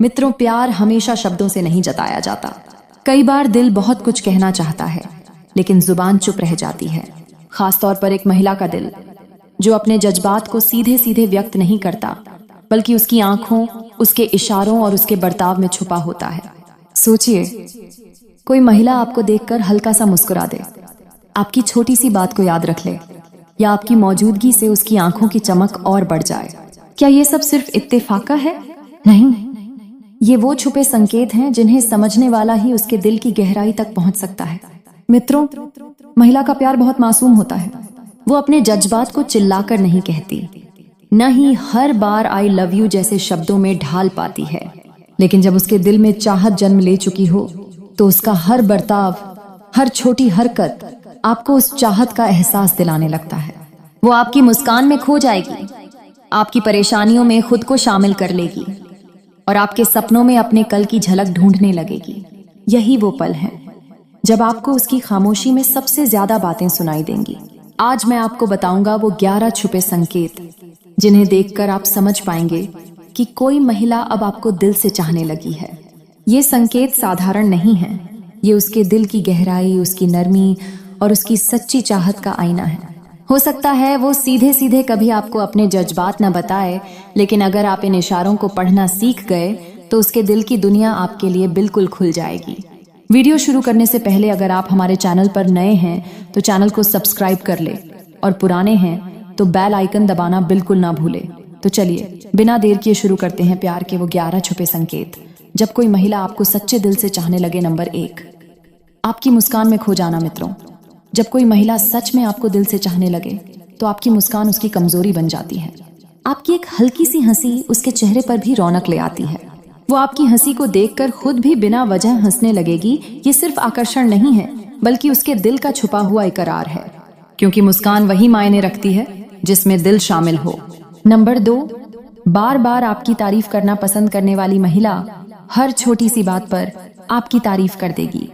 मित्रों, प्यार हमेशा शब्दों से नहीं जताया जाता। कई बार दिल बहुत कुछ कहना चाहता है, लेकिन जुबान चुप रह जाती है। खासतौर पर एक महिला का दिल, जो अपने जज्बात को सीधे सीधे व्यक्त नहीं करता, बल्कि उसकी आंखों, उसके इशारों और उसके बर्ताव में छुपा होता है। सोचिए, कोई महिला आपको देखकर हल्का सा मुस्कुरा दे, आपकी छोटी सी बात को याद रख ले, या आपकी मौजूदगी से उसकी आंखों की चमक और बढ़ जाए। क्या ये सब सिर्फ इत्तेफाका है? नहीं, ये वो छुपे संकेत हैं जिन्हें समझने वाला ही उसके दिल की गहराई तक पहुंच सकता है। मित्रों, महिला का प्यार बहुत मासूम होता है। वो अपने जज्बात को चिल्लाकर नहीं कहती, न ही हर बार आई लव यू जैसे शब्दों में ढाल पाती है। लेकिन जब उसके दिल में चाहत जन्म ले चुकी हो, तो उसका हर बर्ताव, हर छोटी हरकत आपको उस चाहत का एहसास दिलाने लगता है। वो आपकी मुस्कान में खो जाएगी, आपकी परेशानियों में खुद को शामिल कर लेगी और आपके सपनों में अपने कल की झलक ढूंढने लगेगी। यही वो पल है जब आपको उसकी खामोशी में सबसे ज्यादा बातें सुनाई देंगी। आज मैं आपको बताऊंगा वो 11 छुपे संकेत, जिन्हें देखकर आप समझ पाएंगे कि कोई महिला अब आपको दिल से चाहने लगी है। ये संकेत साधारण नहीं है, ये उसके दिल की गहराई, उसकी नरमी और उसकी सच्ची चाहत का आईना है। हो सकता है वो सीधे सीधे कभी आपको अपने जज्बात न बताए, लेकिन अगर आप इन इशारों को पढ़ना सीख गए तो उसके दिल की दुनिया आपके लिए बिल्कुल खुल जाएगी। वीडियो शुरू करने से पहले अगर आप हमारे चैनल पर नए हैं तो चैनल को सब्सक्राइब कर ले, और पुराने हैं तो बेल आइकन दबाना बिल्कुल ना भूले। तो चलिए बिना देर किए शुरू करते हैं प्यार के वो 11 छुपे संकेत, जब कोई महिला आपको सच्चे दिल से चाहने लगे। नंबर 1, आपकी मुस्कान में खो जाना। मित्रों, जब कोई महिला सच में आपको दिल से चाहने लगे तो आपकी मुस्कान उसकी कमजोरी बन जाती है। आपकी एक हल्की सी हंसी उसके चेहरे पर भी रौनक ले आती है। वो आपकी हंसी को देखकर खुद भी बिना वजह हंसने लगेगी। ये सिर्फ आकर्षण नहीं है, बल्कि उसके दिल का छुपा हुआ इकरार है, क्योंकि मुस्कान वही मायने रखती है जिसमें दिल शामिल हो। नंबर 2, बार बार आपकी तारीफ करना पसंद करने वाली महिला हर छोटी सी बात पर आपकी तारीफ कर देगी।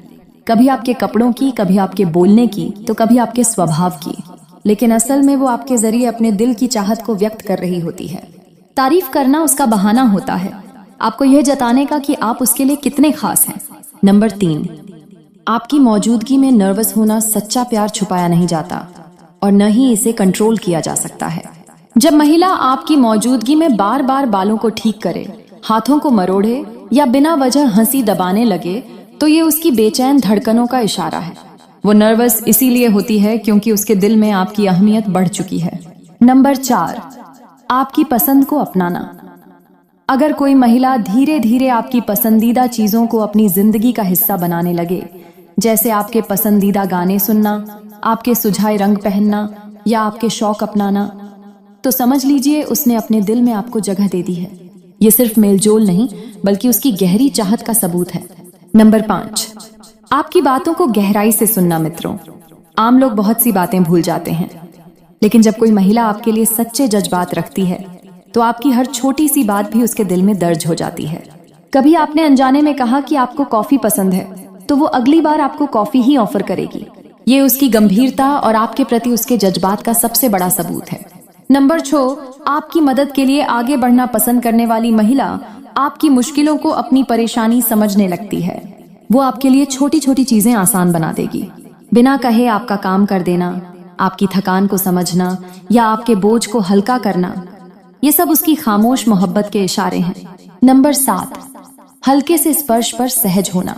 कभी आपके कपड़ों की, कभी आपके बोलने की, तो कभी आपके स्वभाव की, लेकिन असल में वो आपके जरिए अपने दिल की चाहत को व्यक्त कर रही होती है। तारीफ करना उसका बहाना होता है, आपको यह जताने का कि आप उसके लिए कितने खास हैं। नंबर 3, आपकी मौजूदगी में नर्वस होना। सच्चा प्यार छुपाया नहीं जाता और न ही इसे कंट्रोल किया जा सकता है। जब महिला आपकी मौजूदगी में बार बार बालों को ठीक करे, हाथों को मरोड़े या बिना वजह हंसी दबाने लगे, तो ये उसकी बेचैन धड़कनों का इशारा है। वो नर्वस इसीलिए होती है क्योंकि उसके दिल में आपकी अहमियत बढ़ चुकी है। नंबर 4, आपकी पसंद को अपनाना। अगर कोई महिला धीरे धीरे आपकी पसंदीदा चीजों को अपनी जिंदगी का हिस्सा बनाने लगे, जैसे आपके पसंदीदा गाने सुनना, आपके सुझाए रंग पहनना या आपके शौक अपनाना, तो समझ लीजिए उसने अपने दिल में आपको जगह दे दी है। ये सिर्फ मेलजोल नहीं, बल्कि उसकी गहरी चाहत का सबूत है। नंबर 5, आपकी बातों को गहराई से सुनना। मित्रों, आम लोग बहुत सी बातें भूल जाते हैं, लेकिन जब कोई महिला आपके लिए सच्चे जज्बात रखती है तो आपकी हर छोटी सी बात भी उसके दिल में दर्ज हो जाती है। कभी आपने अनजाने में कहा कि आपको कॉफी पसंद है, तो वो अगली बार आपको कॉफी ही ऑफर करेगी। ये उसकी गंभीरता और आपके प्रति उसके जज्बात का सबसे बड़ा सबूत है। नंबर 6, आपकी मदद के लिए आगे बढ़ना पसंद करने वाली महिला आपकी मुश्किलों को अपनी परेशानी समझने लगती है। वो आपके लिए छोटी छोटी चीजें आसान बना देगी। बिना कहे आपका काम कर देना, आपकी थकान को समझना या आपके बोझ को हल्का करना, ये सब उसकी खामोश मोहब्बत के इशारे हैं। नंबर 7, हल्के से स्पर्श पर सहज होना।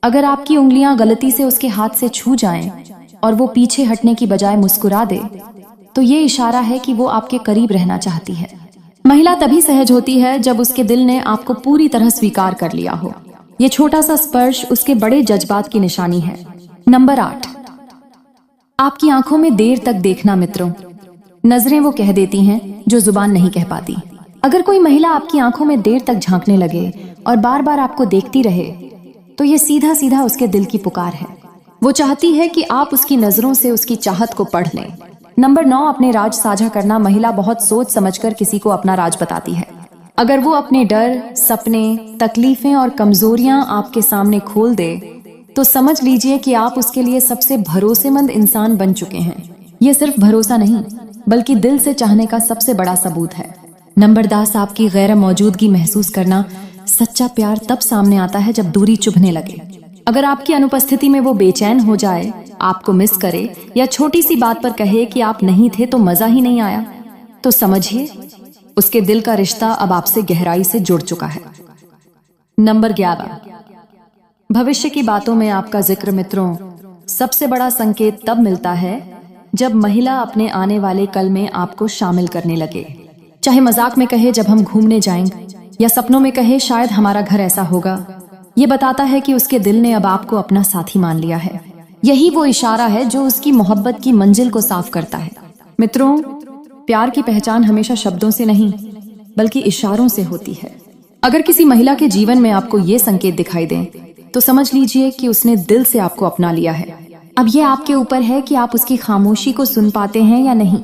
अगर आपकी उंगलियां गलती से उसके हाथ से छू जाएं और वो पीछे हटने की बजाय मुस्कुरा दे, तो ये इशारा है कि वो आपके करीब रहना चाहती है। महिला तभी सहज होती है जब उसके दिल ने आपको पूरी तरह स्वीकार कर लिया हो। ये छोटा सा स्पर्श उसके बड़े जज्बात की निशानी है। नंबर 8, आपकी आंखों में देर तक देखना। मित्रों, नजरें वो कह देती हैं जो जुबान नहीं कह पाती। अगर कोई महिला आपकी आंखों में देर तक झांकने लगे और बार बार आपको देखती रहे, तो ये सीधा सीधा उसके दिल की पुकार है। वो चाहती है कि आप उसकी नजरों से उसकी चाहत को पढ़ लें। नंबर 9, अपने राज साझा करना। महिला बहुत सोच समझकर किसी को अपना राज बताती है। अगर वो अपने डर, सपने, तकलीफें और कमजोरियां आपके सामने खोल दे, तो समझ लीजिए कि आप उसके लिए सबसे भरोसेमंद इंसान बन चुके हैं। ये सिर्फ भरोसा नहीं, बल्कि दिल से चाहने का सबसे बड़ा सबूत है। नंबर 10, आपकी गैर मौजूदगी महसूस करना। सच्चा प्यार तब सामने आता है जब दूरी चुभने लगे। अगर आपकी अनुपस्थिति में वो बेचैन हो जाए, आपको मिस करे या छोटी सी बात पर कहे कि आप नहीं थे तो मजा ही नहीं आया, तो समझिए उसके दिल का रिश्ता अब आपसे गहराई से जुड़ चुका है। नंबर 11, भविष्य की बातों में आपका जिक्र। मित्रों, सबसे बड़ा संकेत तब मिलता है जब महिला अपने आने वाले कल में आपको शामिल करने लगे। चाहे मजाक में कहे जब हम घूमने जाएंगे, या सपनों में कहे शायद हमारा घर ऐसा होगा, ये बताता है कि उसके दिल ने अब आपको अपना साथी मान लिया है। यही वो इशारा है जो उसकी मोहब्बत की मंजिल को साफ करता है। मित्रों, प्यार की पहचान हमेशा शब्दों से नहीं बल्कि इशारों से होती है। अगर किसी महिला के जीवन में आपको ये संकेत दिखाई दें तो समझ लीजिए कि उसने दिल से आपको अपना लिया है। अब ये आपके ऊपर है कि आप उसकी खामोशी को सुन पाते हैं या नहीं।